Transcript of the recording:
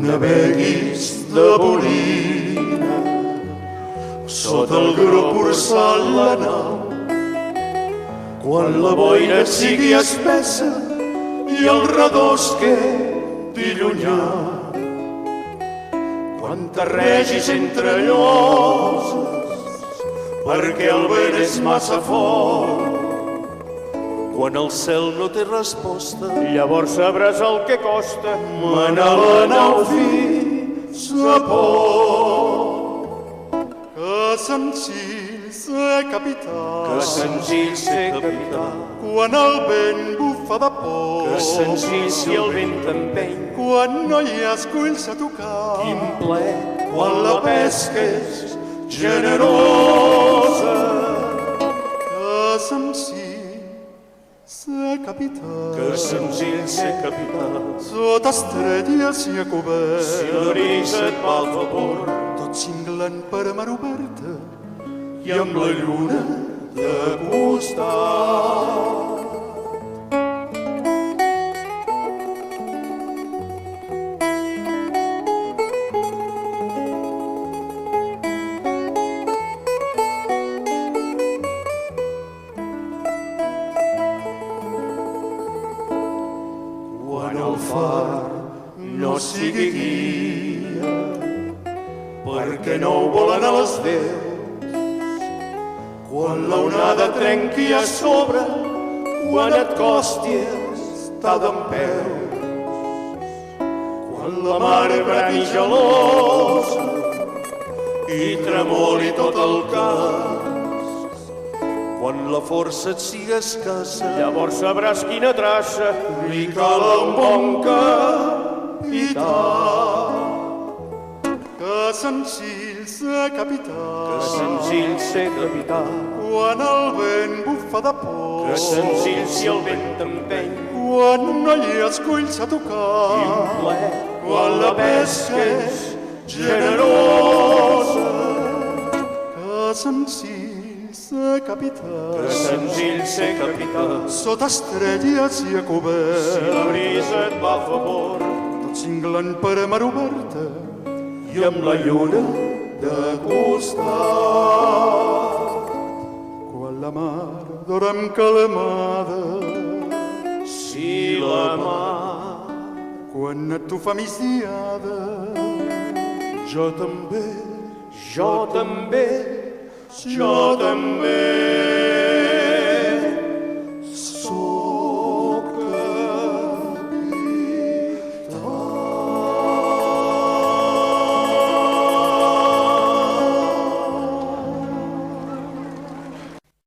naveguis de bolina sota el gros porçal la nau. Quan la boira et sigui espessa i el redós quedi llunyà, quan t'arregis entre lloses perquè el vent és massa fort, quan el cel no té resposta, llavors sabràs el que costa manar la nau fins a port. Que senzill ser capità, que senzill ser capità, quan el vent bufa de por, que senzill si el vent t'empeny, quan no hi ha esculls a tocar, quin ple, quan la pesca és generosa. Que senzill ser capità, que senzill ser capità, sota estrelles i a cobert, si la brisa et va al favor, tot cinglant per mar oberta i amb la lluna de costat. Quan el far no sigui guia, perquè no ho volen a les veus, quan l'onada trenqui a sobre, quan et costi estar dempeus, quan la mar brani gelosa i tremoli tot el cas, quan la força et siga escassa, llavors sabràs quina traça li cal a un bon capità. Que senzill ser capità, que senzill ser capità, quan el vent bufa de por, que senzill si el vent t'empeny, quan no hi ha esculls a tocar, quin ple, quan la pesca és generosa. Que senzill ser capità, que senzill ser capità, sota estrelles i a si cobert, la brisa et va a favor, tot cinglant per mar oberta i amb la lluna de costat. Quan la mar dorm calmada, si la mar, quan et tu fa migdiada, jo també, jo també, jo també.